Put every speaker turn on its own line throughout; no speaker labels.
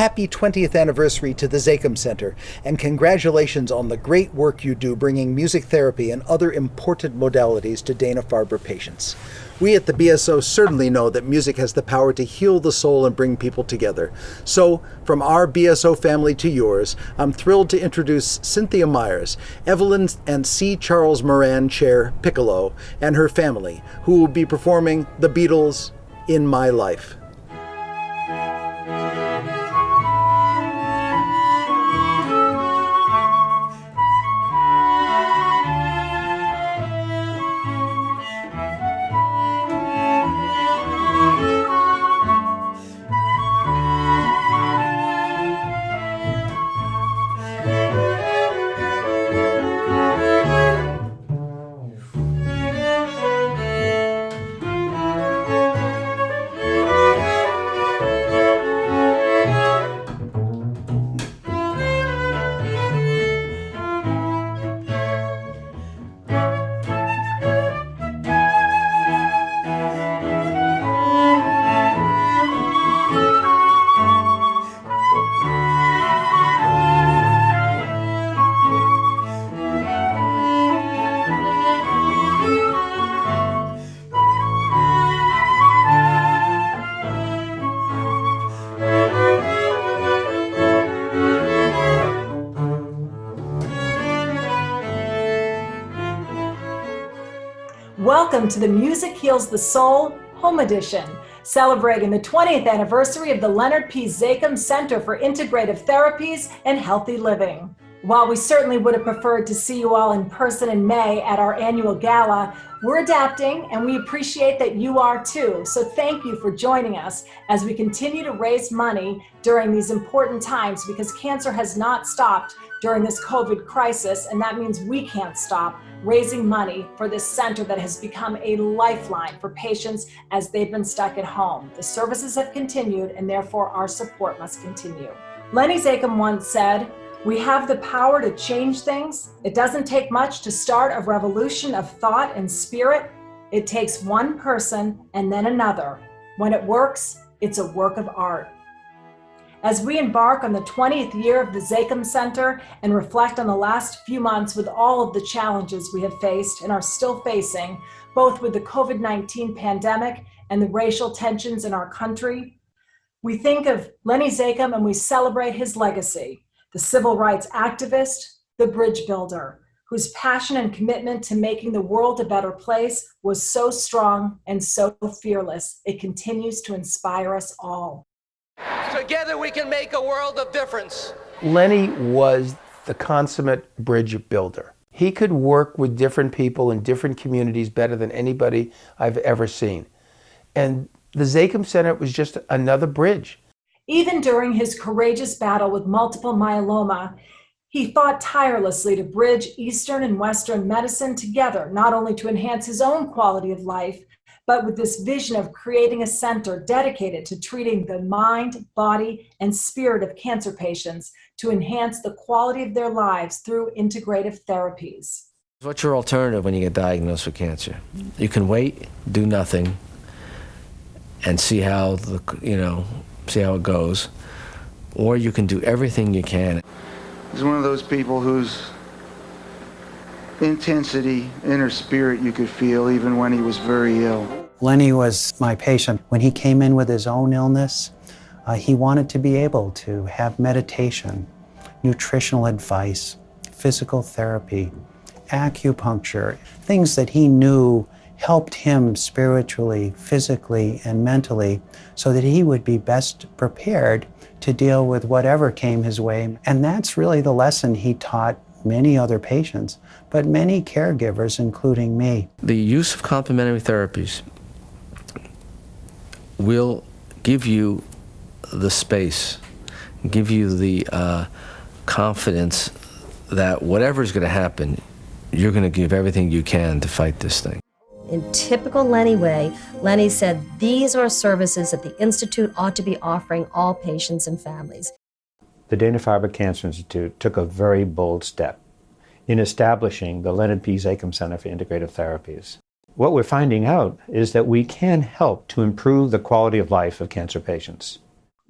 Happy 20th anniversary to the Zakim Center, and congratulations on the great work you do bringing music therapy and other important modalities to Dana-Farber patients. We at the BSO certainly know that music has the power to heal the soul and bring people together. So, from our BSO family to yours, I'm thrilled to introduce Cynthia Meyers, Evelyn and C. Charles Moran Chair Piccolo, and her family, who will be performing The Beatles' In My Life.
Welcome to the Music Heals the Soul Home Edition, celebrating the 20th anniversary of the Leonard P. Zakim Center for Integrative Therapies and Healthy Living. While we certainly would have preferred to see you all in person in May at our annual gala, we're adapting and we appreciate that you are too. So thank you for joining us as we continue to raise money during these important times, because cancer has not stopped during this COVID crisis, and that means we can't stop raising money for this center that has become a lifeline for patients as they've been stuck at home. The services have continued, and therefore our support must continue. Lenny Zakim once said, "We have the power to change things. It doesn't take much to start a revolution of thought and spirit. It takes one person and then another. When it works, it's a work of art." As we embark on the 20th year of the Zakim Center and reflect on the last few months with all of the challenges we have faced and are still facing, both with the COVID-19 pandemic and the racial tensions in our country, we think of Lenny Zakim and we celebrate his legacy, the civil rights activist, the bridge builder, whose passion and commitment to making the world a better place was so strong and so fearless. It continues to inspire us all.
Together we can make a world of difference.
Lenny was the consummate bridge builder. He could work with different people in different communities better than anybody I've ever seen. And the Zakim Center was just another bridge.
Even during his courageous battle with multiple myeloma, he fought tirelessly to bridge Eastern and Western medicine together, not only to enhance his own quality of life, but with this vision of creating a center dedicated to treating the mind, body, and spirit of cancer patients to enhance the quality of their lives through integrative therapies.
What's your alternative when you get diagnosed with cancer? You can wait, do nothing, and see how it goes, or you can do everything you can.
He's one of those people whose intensity, inner spirit you could feel even when he was very ill.
Lenny was my patient. When he came in with his own illness, he wanted to be able to have meditation, nutritional advice, physical therapy, acupuncture, things that he knew helped him spiritually, physically, and mentally so that he would be best prepared to deal with whatever came his way. And that's really the lesson he taught many other patients, but many caregivers, including me.
The use of complementary therapies will give you the space, give you the confidence that whatever is going to happen, you're going to give everything you can to fight this thing.
In typical Lenny way, Lenny said these are services that the Institute ought to be offering all patients and families.
The Dana-Farber Cancer Institute took a very bold step in establishing the Leonard P. Zakim Center for Integrative Therapies. What we're finding out is that we can help to improve the quality of life of cancer patients.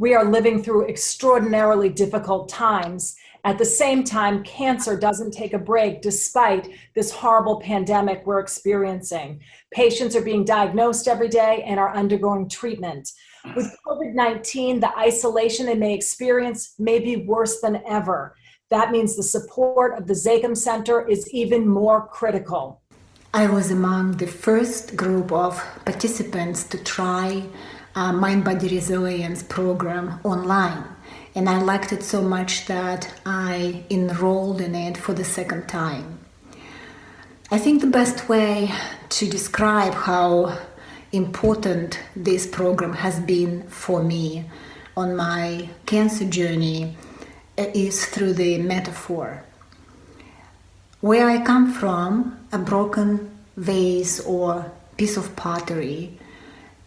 We are living through extraordinarily difficult times. At the same time, cancer doesn't take a break despite this horrible pandemic we're experiencing. Patients are being diagnosed every day and are undergoing treatment. With COVID-19, the isolation they may experience may be worse than ever. That means the support of the Zakim Center is even more critical.
I was among the first group of participants to try Mind-Body Resilience program online. And I liked it so much that I enrolled in it for the second time. I think the best way to describe how important this program has been for me on my cancer journey is through the metaphor. Where I come from, a broken vase or piece of pottery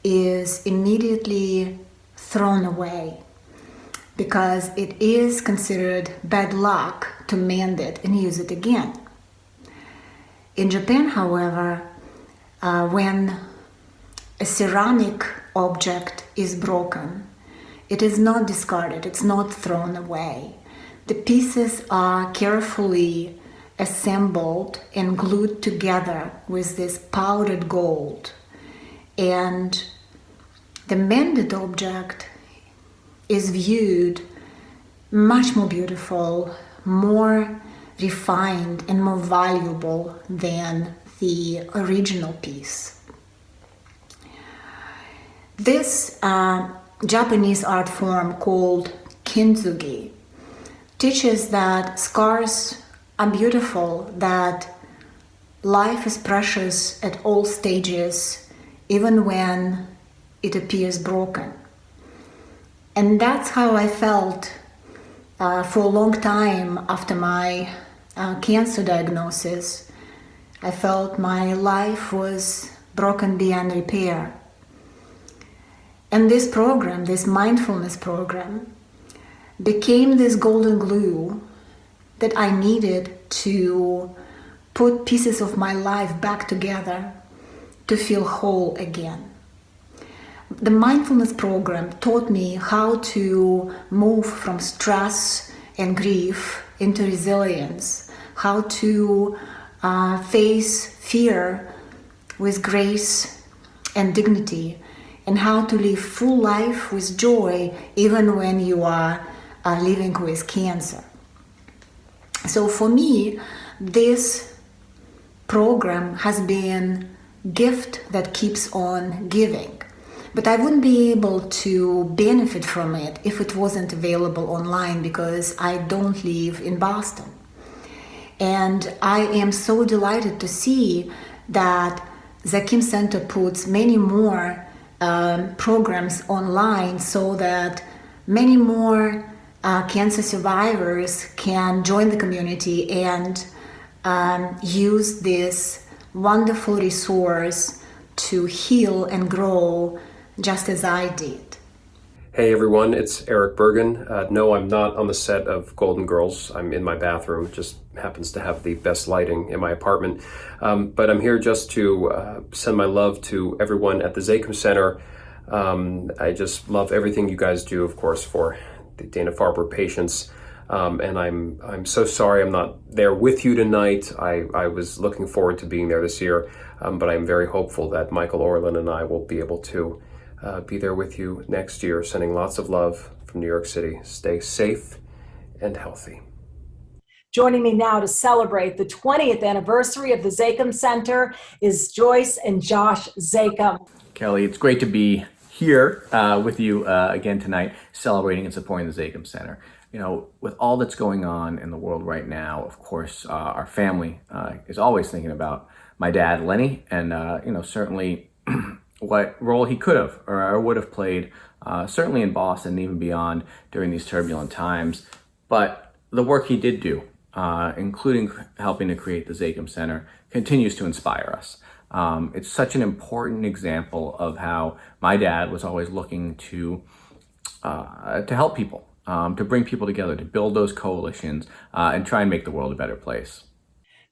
is immediately thrown away because it is considered bad luck to mend it and use it again. In Japan, however, when a ceramic object is broken, it is not discarded, it's not thrown away. The pieces are carefully assembled and glued together with this powdered gold. And the mended object is viewed much more beautiful, more refined, and more valuable than the original piece. This Japanese art form called kintsugi teaches that scars are beautiful, that life is precious at all stages, even when it appears broken. And that's how I felt for a long time after my cancer diagnosis. I felt my life was broken beyond repair. And this program, this mindfulness program, became this golden glue that I needed to put pieces of my life back together to feel whole again. The mindfulness program taught me how to move from stress and grief into resilience, how to face fear with grace and dignity, and how to live full life with joy even when you are living with cancer. So for me, this program has been a gift that keeps on giving. But I wouldn't be able to benefit from it if it wasn't available online because I don't live in Boston. And I am so delighted to see that Zakim Center puts many more programs online so that many more cancer survivors can join the community and use this wonderful resource to heal and grow just as I did.
Hey everyone, it's Erich Bergen. No, I'm not on the set of Golden Girls. I'm in my bathroom. It just happens to have the best lighting in my apartment. But I'm here just to send my love to everyone at the Zakim Center. I just love everything you guys do, of course, for the Dana-Farber patients. And I'm so sorry I'm not there with you tonight. I was looking forward to being there this year, but I'm very hopeful that Michael Orland and I will be able to be there with you next year, sending lots of love from New York City. Stay safe and healthy.
Joining me now to celebrate the 20th anniversary of the Zakim Center is Joyce and Josh Zakim.
Kelly, it's great to be here with you again tonight, celebrating and supporting the Zakim Center. You know, with all that's going on in the world right now, of course, our family is always thinking about my dad, Lenny, and, certainly what role he could have or would have played, certainly in Boston and even beyond during these turbulent times. But the work he did do, including helping to create the Zakim Center, continues to inspire us. It's such an important example of how my dad was always looking to help people, to bring people together, to build those coalitions, and try and make the world a better place.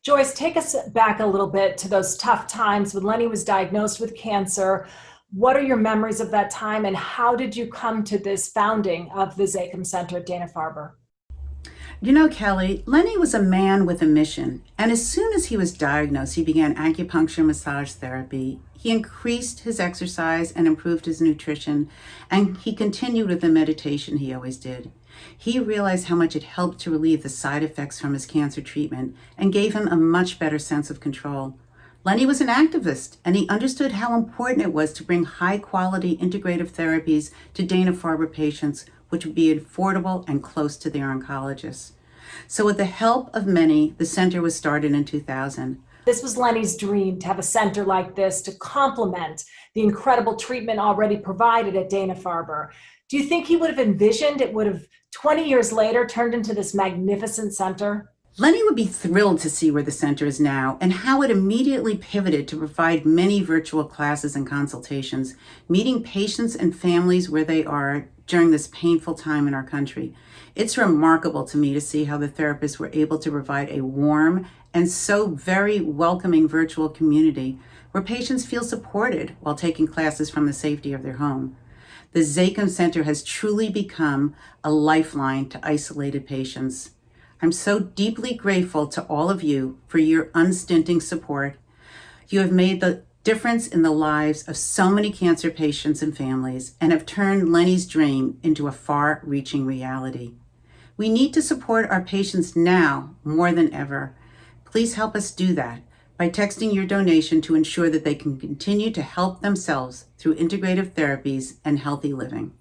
Joyce, take us back a little bit to those tough times when Lenny was diagnosed with cancer. What are your memories of that time, and how did you come to this founding of the Zakim Center at Dana-Farber?
You know, Kelly, Lenny was a man with a mission, and as soon as he was diagnosed, he began acupuncture massage therapy. He increased his exercise and improved his nutrition, and he continued with the meditation he always did. He realized how much it helped to relieve the side effects from his cancer treatment and gave him a much better sense of control. Lenny was an activist, and he understood how important it was to bring high-quality integrative therapies to Dana-Farber patients, which would be affordable and close to their oncologists. So with the help of many, the center was started in 2000.
This was Lenny's dream, to have a center like this to complement the incredible treatment already provided at Dana-Farber. Do you think he would have envisioned it would have 20 years later turned into this magnificent center?
Lenny would be thrilled to see where the center is now and how it immediately pivoted to provide many virtual classes and consultations, meeting patients and families where they are during this painful time in our country. It's remarkable to me to see how the therapists were able to provide a warm and so very welcoming virtual community where patients feel supported while taking classes from the safety of their home. The Zakim Center has truly become a lifeline to isolated patients. I'm so deeply grateful to all of you for your unstinting support. You have made the difference in the lives of so many cancer patients and families and have turned Lenny's dream into a far-reaching reality. We need to support our patients now more than ever. Please help us do that by texting your donation to ensure that they can continue to help themselves through integrative therapies and healthy living.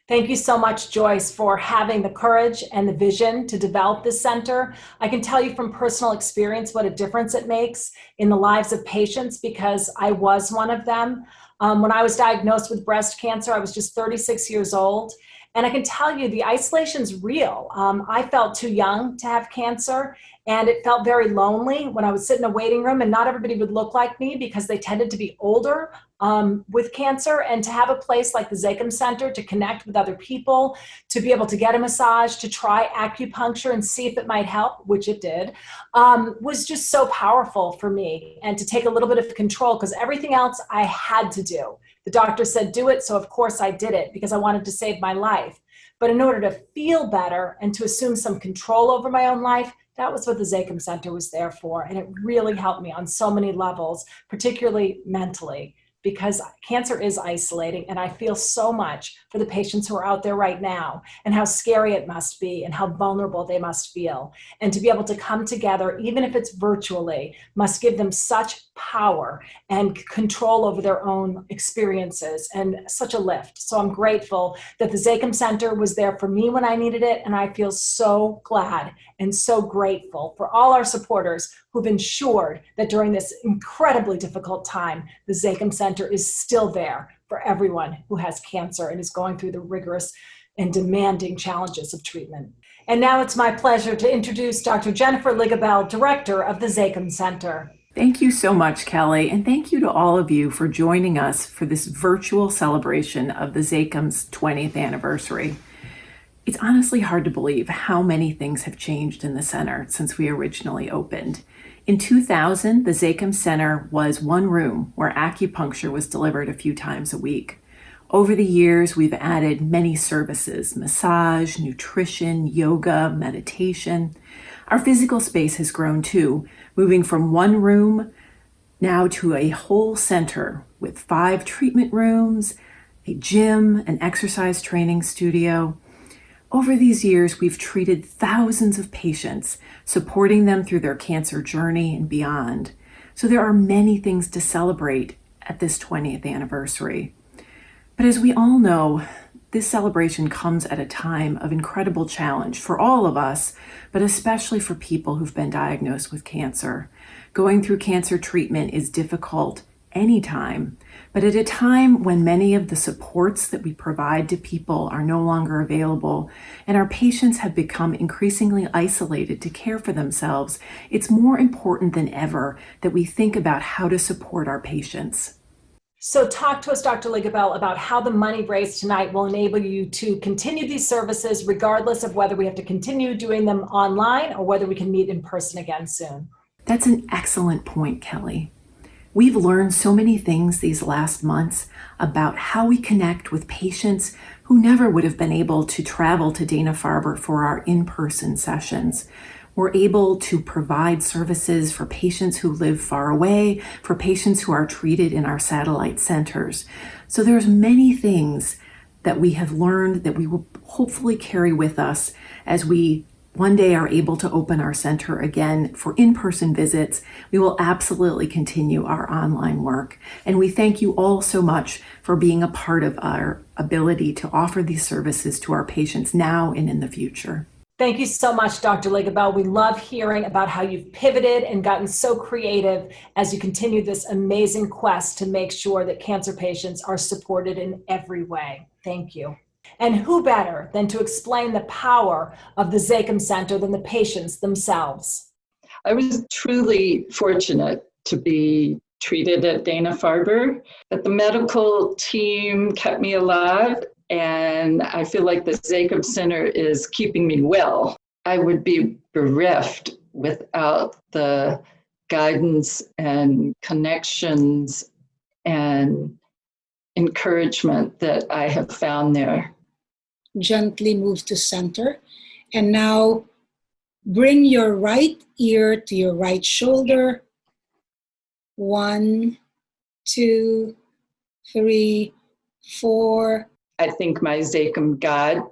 Thank you so much, Joyce, for having the courage and the vision to develop this center. I can tell you from personal experience what a difference it makes in the lives of patients, because I was one of them. When I was diagnosed with breast cancer, I was just 36 years old. And I can tell you the isolation's real. I felt too young to have cancer, and it felt very lonely when I would sit in a waiting room, and not everybody would look like me because they tended to be older with cancer. And to have a place like the Zakim Center to connect with other people, to be able to get a massage, to try acupuncture and see if it might help, which it did, was just so powerful for me. And to take a little bit of control, because everything else I had to do. The doctor said, do it. So of course I did it because I wanted to save my life. But in order to feel better and to assume some control over my own life, that was what the Zakim Center was there for. And it really helped me on so many levels, particularly mentally, because cancer is isolating. And I feel so much for the patients who are out there right now and how scary it must be and how vulnerable they must feel. And to be able to come together, even if it's virtually, must give them such power and control over their own experiences and such a lift. So I'm grateful that the Zakim Center was there for me when I needed it. And I feel so glad and so grateful for all our supporters who've ensured that during this incredibly difficult time, the Zakim Center is still there for everyone who has cancer and is going through the rigorous and demanding challenges of treatment. And now it's my pleasure to introduce Dr. Jennifer Ligabell, Director of the Zakim Center.
Thank you so much, Kelly, and thank you to all of you for joining us for this virtual celebration of the Zakim's 20th anniversary. It's honestly hard to believe how many things have changed in the center since we originally opened. In 2000, the Zakim Center was one room where acupuncture was delivered a few times a week. Over the years, we've added many services: massage, nutrition, yoga, meditation. Our physical space has grown too, moving from one room now to a whole center with 5 treatment rooms, a gym, an exercise training studio. Over these years, we've treated thousands of patients, supporting them through their cancer journey and beyond. So there are many things to celebrate at this 20th anniversary. But as we all know, this celebration comes at a time of incredible challenge for all of us, but especially for people who've been diagnosed with cancer. Going through cancer treatment is difficult anytime, but at a time when many of the supports that we provide to people are no longer available and our patients have become increasingly isolated to care for themselves, it's more important than ever that we think about how to support our patients.
So talk to us, Dr. Ligabell, about how the money raised tonight will enable you to continue these services regardless of whether we have to continue doing them online or whether we can meet in person again soon.
That's an excellent point, Kelly. We've learned so many things these last months about how we connect with patients who never would have been able to travel to Dana-Farber for our in-person sessions. We're able to provide services for patients who live far away, for patients who are treated in our satellite centers. So there's many things that we have learned that we will hopefully carry with us as we one day are able to open our center again for in-person visits. We will absolutely continue our online work. And we thank you all so much for being a part of our ability to offer these services to our patients now and in the future.
Thank you so much, Dr. Legabell. We love hearing about how you've pivoted and gotten so creative as you continue this amazing quest to make sure that cancer patients are supported in every way. Thank you. And who better than to explain the power of the Zakim Center than the patients themselves?
I was truly fortunate to be treated at Dana-Farber, that the medical team kept me alive, and I feel like the Zakim Center is keeping me well. I would be bereft without the guidance and connections and encouragement that I have found there.
Gently move to center, and now bring your right ear to your right shoulder. 1, 2, 3, 4.
I think my Zakim God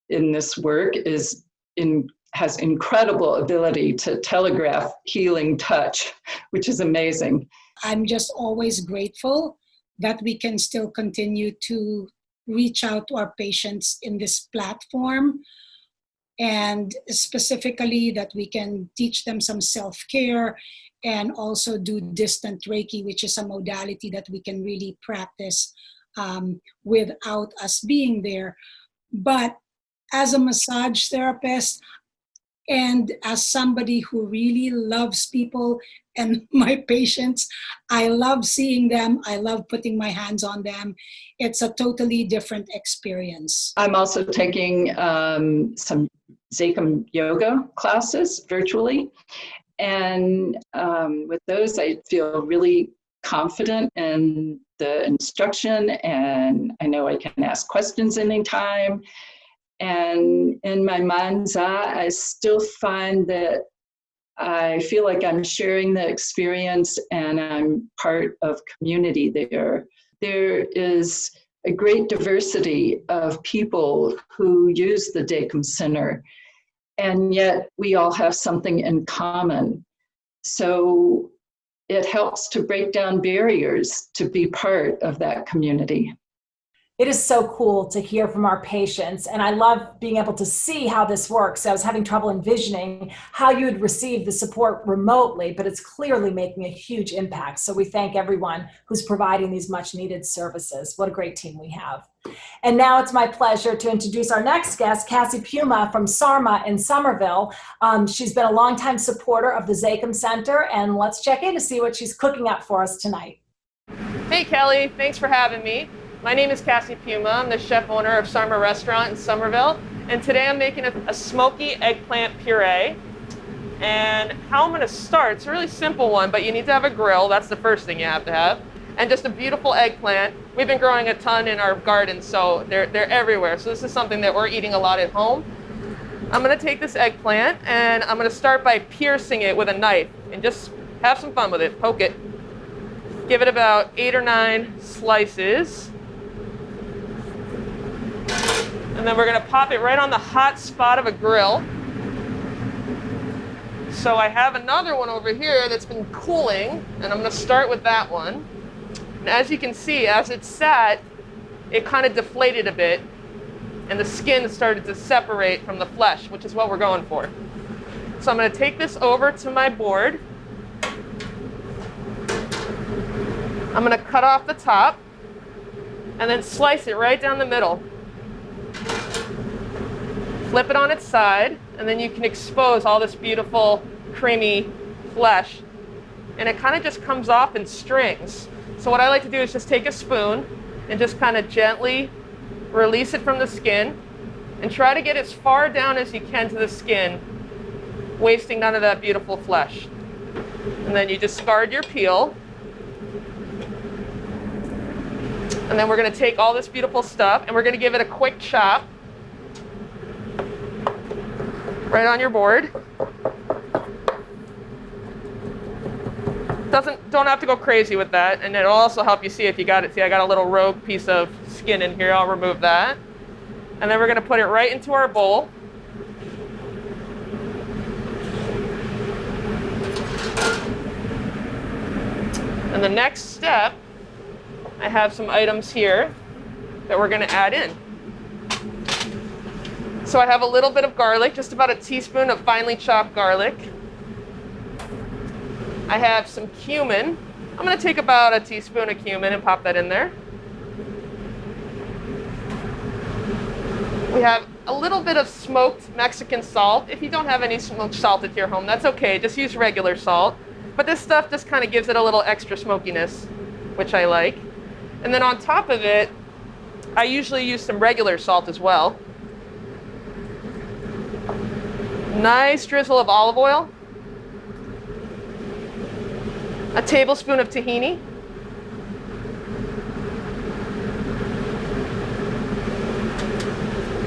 in this work has incredible ability to telegraph healing touch, which is amazing.
I'm just always grateful that we can still continue to reach out to our patients in this platform, and specifically that we can teach them some self-care and also do distant Reiki, which is a modality that we can really practice without us being there. But as a massage therapist and as somebody who really loves people and my patients, I love seeing them. I love putting my hands on them. It's a totally different experience.
I'm also taking some Zakim yoga classes virtually. And with those, I feel really confident in the instruction, and I know I can ask questions anytime. And in my mind's eye, I still find that I feel like I'm sharing the experience and I'm part of community there. There is a great diversity of people who use the Zakim Center, and yet we all have something in common. So it helps to break down barriers to be part of that community.
It is so cool to hear from our patients, and I love being able to see how this works. I was having trouble envisioning how you would receive the support remotely, but it's clearly making a huge impact. So we thank everyone who's providing these much needed services. What a great team we have. And now it's my pleasure to introduce our next guest, Cassie Piuma from Sarma in Somerville. She's been a longtime supporter of the Zakim Center, and let's check in to see what she's cooking up for us tonight.
Hey Kelly, thanks for having me. My name is Cassie Piuma. I'm the chef owner of Sarma Restaurant in Somerville, and today I'm making a smoky eggplant puree. And how I'm going to start, it's a really simple one, but you need to have a grill. That's the first thing you have to have. And just a beautiful eggplant. We've been growing a ton in our garden, so they're everywhere. So this is something that we're eating a lot at home. I'm going to take this eggplant and I'm going to start by piercing it with a knife and just have some fun with it. Poke it. Give it about 8 or 9 slices. And then we're going to pop it right on the hot spot of a grill. So I have another one over here that's been cooling, and I'm going to start with that one. And as you can see, as it sat, it kind of deflated a bit, and the skin started to separate from the flesh, which is what we're going for. So I'm going to take this over to my board. I'm going to cut off the top, and then slice it right down the middle. Flip it on its side, and then you can expose all this beautiful, creamy flesh. And it kind of just comes off in strings. So what I like to do is just take a spoon and just kind of gently release it from the skin and try to get as far down as you can to the skin, wasting none of that beautiful flesh. And then you discard your peel. And then we're going to take all this beautiful stuff and we're going to give it a quick chop right on your board. Don't have to go crazy with that, and it'll also help you see if you got it. See, I got a little rogue piece of skin in here. I'll remove that. And then we're going to put it right into our bowl. And the next step, I have some items here that we're going to add in. So I have a little bit of garlic, just about a teaspoon of finely chopped garlic. I have some cumin. I'm going to take about a teaspoon of cumin and pop that in there. We have a little bit of smoked Mexican salt. If you don't have any smoked salt at your home, that's okay. Just use regular salt. But this stuff just kind of gives it a little extra smokiness, which I like. And then on top of it, I usually use some regular salt as well. Nice drizzle of olive oil. A tablespoon of tahini.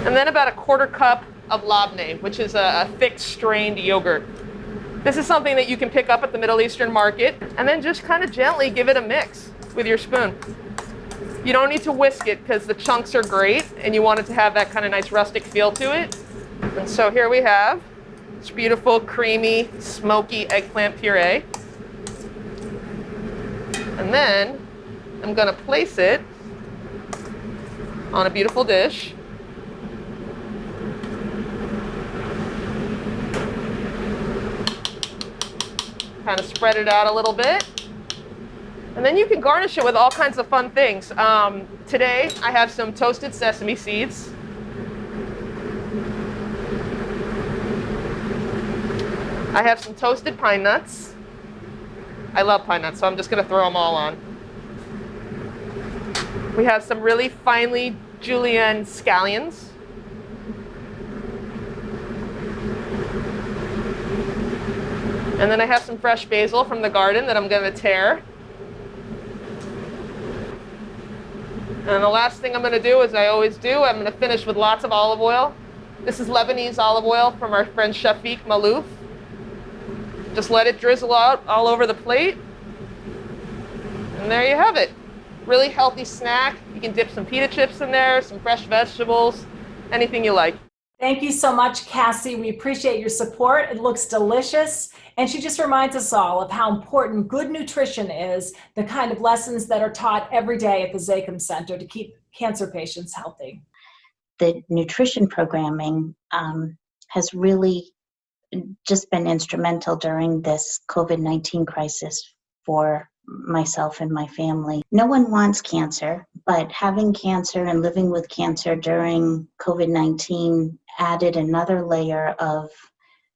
And then about a quarter cup of labneh, which is a thick strained yogurt. This is something that you can pick up at the Middle Eastern market, and then just kind of gently give it a mix with your spoon. You don't need to whisk it because the chunks are great and you want it to have that kind of nice rustic feel to it. And so here we have this beautiful, creamy, smoky eggplant puree. And then I'm going to place it on a beautiful dish. Kind of spread it out a little bit. And then you can garnish it with all kinds of fun things. Today I have some toasted sesame seeds. I have some toasted pine nuts. I love pine nuts, so I'm just going to throw them all on. We have some really finely julienne scallions. And then I have some fresh basil from the garden that I'm going to tear. And the last thing I'm going to do, as I always do, I'm going to finish with lots of olive oil. This is Lebanese olive oil from our friend Shafiq Malouf. Just let it drizzle out all over the plate. And there you have it. Really healthy snack. You can dip some pita chips in there, some fresh vegetables, anything you like.
Thank you so much, Cassie. We appreciate your support. It looks delicious. And she just reminds us all of how important good nutrition is, the kind of lessons that are taught every day at the Zakim Center to keep cancer patients healthy.
The nutrition programming has really just been instrumental during this COVID-19 crisis for myself and my family. No one wants cancer, but having cancer and living with cancer during COVID-19 added another layer of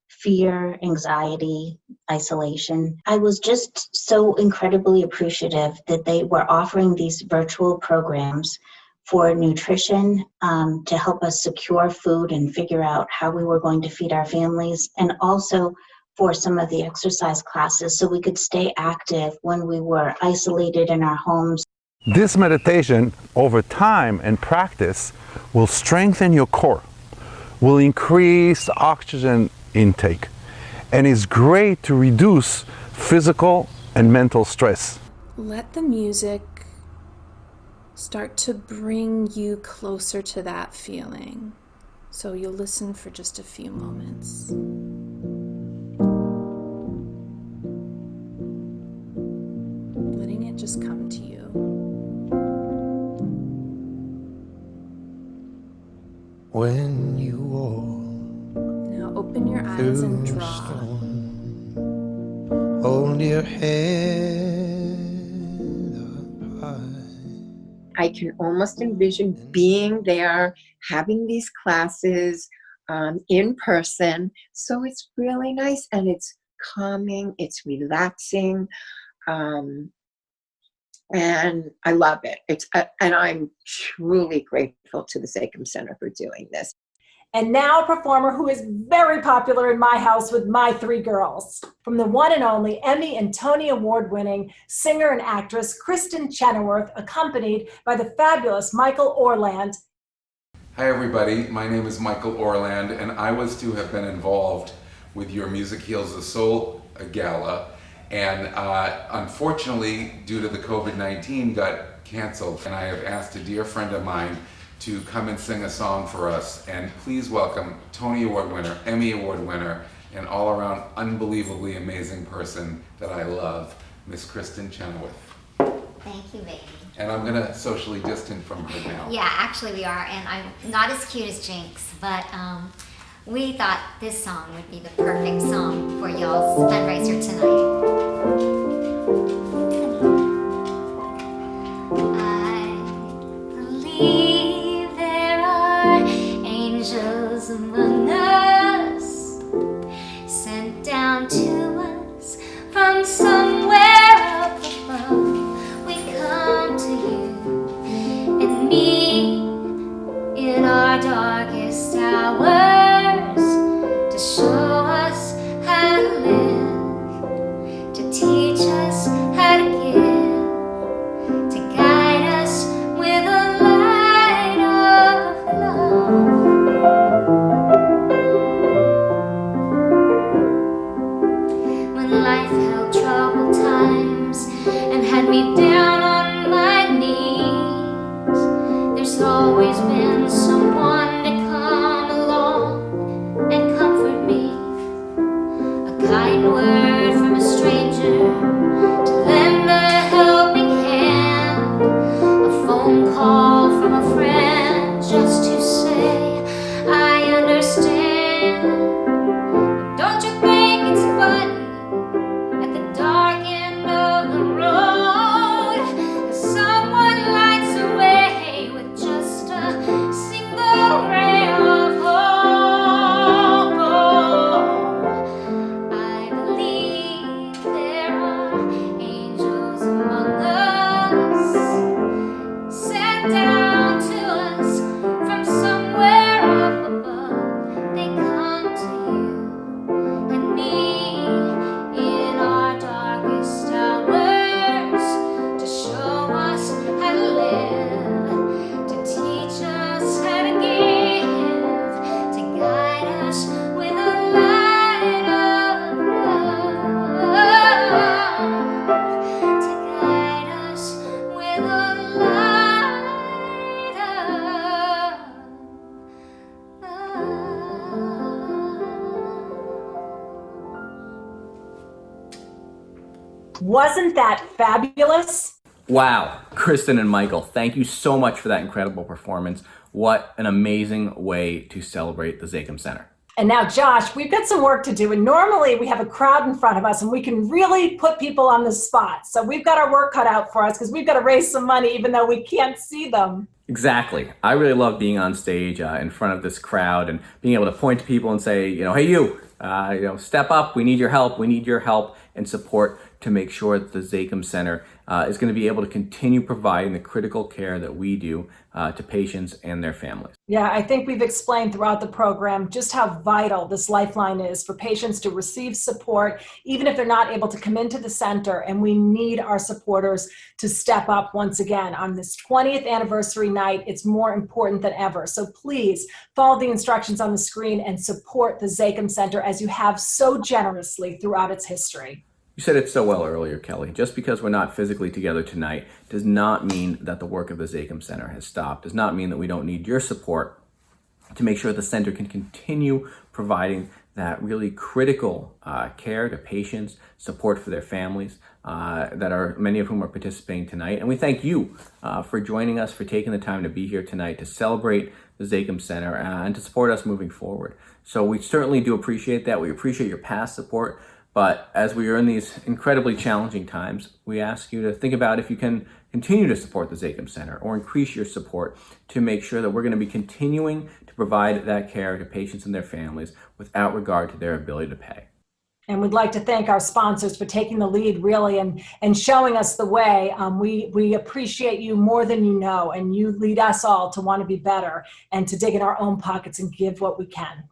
fear, anxiety, isolation. I was just so incredibly appreciative that they were offering these virtual programs for nutrition to help us secure food and figure out how we were going to feed our families, and also for some of the exercise classes so we could stay active when we were isolated in our homes.
This meditation over time and practice will strengthen your core, will increase oxygen intake, and is great to reduce physical and mental stress.
Let the music start to bring you closer to that feeling. So you'll listen for just a few moments. Letting it just come to you.
When you walk,
now open your eyes and draw.
Hold your head up high.
I can almost envision being there, having these classes in person. So it's really nice and it's calming, it's relaxing, and I love it. And I'm truly grateful to the Zakim Center for doing this.
And now a performer who is very popular in my house with my 3 girls. From the one and only Emmy and Tony Award-winning singer and actress Kristin Chenoweth, accompanied by the fabulous Michael Orland.
Hi everybody, my name is Michael Orland, and I was to have been involved with your Music Heals the Soul gala, and unfortunately, due to the COVID-19, got canceled. And I have asked a dear friend of mine to come and sing a song for us. And please welcome Tony Award winner, Emmy Award winner, and all around unbelievably amazing person that I love, Miss Kristin Chenoweth.
Thank you, baby.
And I'm gonna socially distant from her now.
Yeah, actually we are, and I'm not as cute as Jinx, but we thought this song would be the perfect song for y'all's fundraiser tonight. I believe there are angels among us, sent down to us from somewhere up above. We come to you and me in our darkest hours to show us how to live, to teach us how to give, to guide us with a light of love. When life held troubled times and had me down on my knees, there's always been someone to come along and comfort me. A kind word from a stranger to lend a helping hand, a phone call from a friend just to say I understand. Don't you think it's funny at the dark end of the road, someone lights a way with just a single ray of hope? I believe there are angels among us, sent down to us from somewhere up above. They come to you and me in our darkest hours to show us how to live, to teach us how to give, to guide us with a light of love, to guide us with a light of
Wasn't that fabulous?
Wow, Kristin and Michael, thank you so much for that incredible performance. What an amazing way to celebrate the Zakim Center.
And now, Josh, we've got some work to do. And normally we have a crowd in front of us and we can really put people on the spot. So we've got our work cut out for us because we've got to raise some money even though we can't see them.
Exactly. I really love being on stage in front of this crowd and being able to point to people and say, hey, you, step up. We need your help. We need your help and support to make sure that the Zakim Center is going to be able to continue providing the critical care that we do to patients and their families.
Yeah, I think we've explained throughout the program just how vital this lifeline is for patients to receive support, even if they're not able to come into the center. And we need our supporters to step up once again on this 20th anniversary night. It's more important than ever. So please follow the instructions on the screen and support the Zakim Center as you have so generously throughout its history.
You said it so well earlier, Kelly. Just because we're not physically together tonight does not mean that the work of the Zakim Center has stopped, does not mean that we don't need your support to make sure the center can continue providing that really critical care to patients, support for their families, that are many of whom are participating tonight. And we thank you for joining us, for taking the time to be here tonight to celebrate the Zakim Center and to support us moving forward. So we certainly do appreciate that. We appreciate your past support. But as we are in these incredibly challenging times, we ask you to think about if you can continue to support the Zakim Center or increase your support to make sure that we're going to be continuing to provide that care to patients and their families without regard to their ability to pay.
And we'd like to thank our sponsors for taking the lead, really, and showing us the way. We appreciate you more than you know, and you lead us all to want to be better and to dig in our own pockets and give what we can.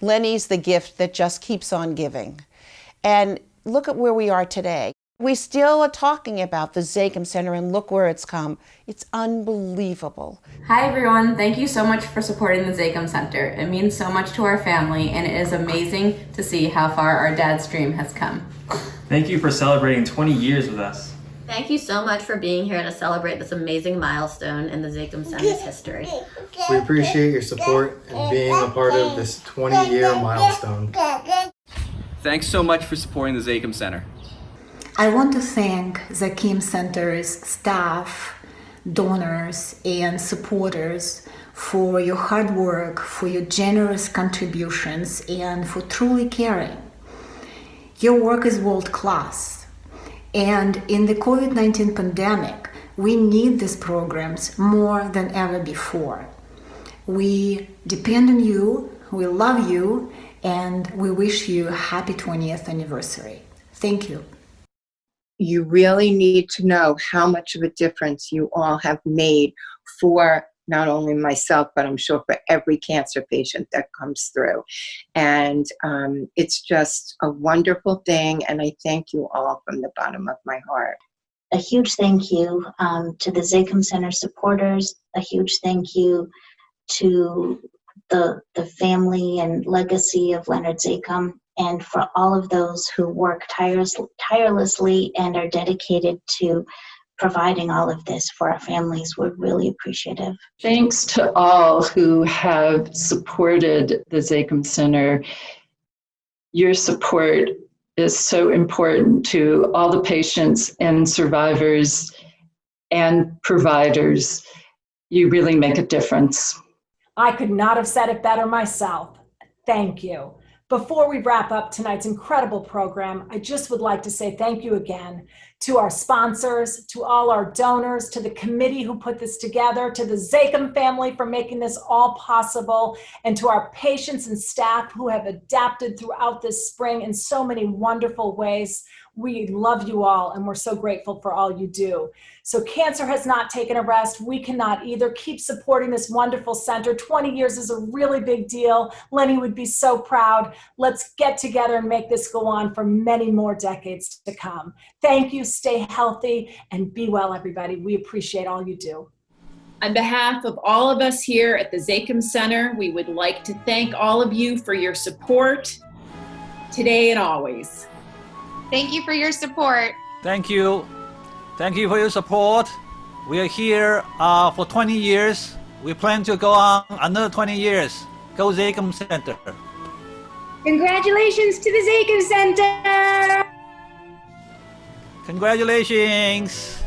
Lenny's the gift that just keeps on giving. And look at where we are today. We still are talking about the Zakim Center, and look where it's come. It's unbelievable.
Hi everyone, thank you so much for supporting the Zakim Center. It means so much to our family, and it is amazing to see how far our dad's dream has come.
Thank you for celebrating 20 years with us.
Thank you so much for being here to celebrate this amazing milestone in the Zakim Center's history.
We appreciate your support and being a part of this 20-year milestone.
Thanks so much for supporting the Zakim Center.
I want to thank Zakim Center's staff, donors, and supporters for your hard work, for your generous contributions, and for truly caring. Your work is world-class. And in the COVID-19 pandemic, we need these programs more than ever before. We depend on you, we love you, and we wish you a happy 20th anniversary. Thank you.
You really need to know how much of a difference you all have made for not only myself, but I'm sure for every cancer patient that comes through. And it's just a wonderful thing, and I thank you all from the bottom of my heart.
A huge thank you to the Zakim Center supporters, a huge thank you to the family and legacy of Leonard Zakim, and for all of those who work tirelessly and are dedicated to providing all of this for our families. We're really appreciative.
Thanks to all who have supported the Zakim Center. Your support is so important to all the patients and survivors and providers. You really make a difference.
I could not have said it better myself. Thank you. Before we wrap up tonight's incredible program, I just would like to say thank you again to our sponsors, to all our donors, to the committee who put this together, to the Zakim family for making this all possible, and to our patients and staff who have adapted throughout this spring in so many wonderful ways. We love you all, and we're so grateful for all you do. So cancer has not taken a rest. We cannot either. Keep supporting this wonderful center. 20 years is a really big deal. Lenny would be so proud. Let's get together and make this go on for many more decades to come. Thank you. Stay healthy and be well, everybody. We appreciate all you do.
On behalf of all of us here at the Zakim Center, we would like to thank all of you for your support today and always.
Thank you for your support.
Thank you. Thank you for your support. We are here for 20 years. We plan to go on another 20 years. Go Zakim Center.
Congratulations to the Zakim Center.
Congratulations.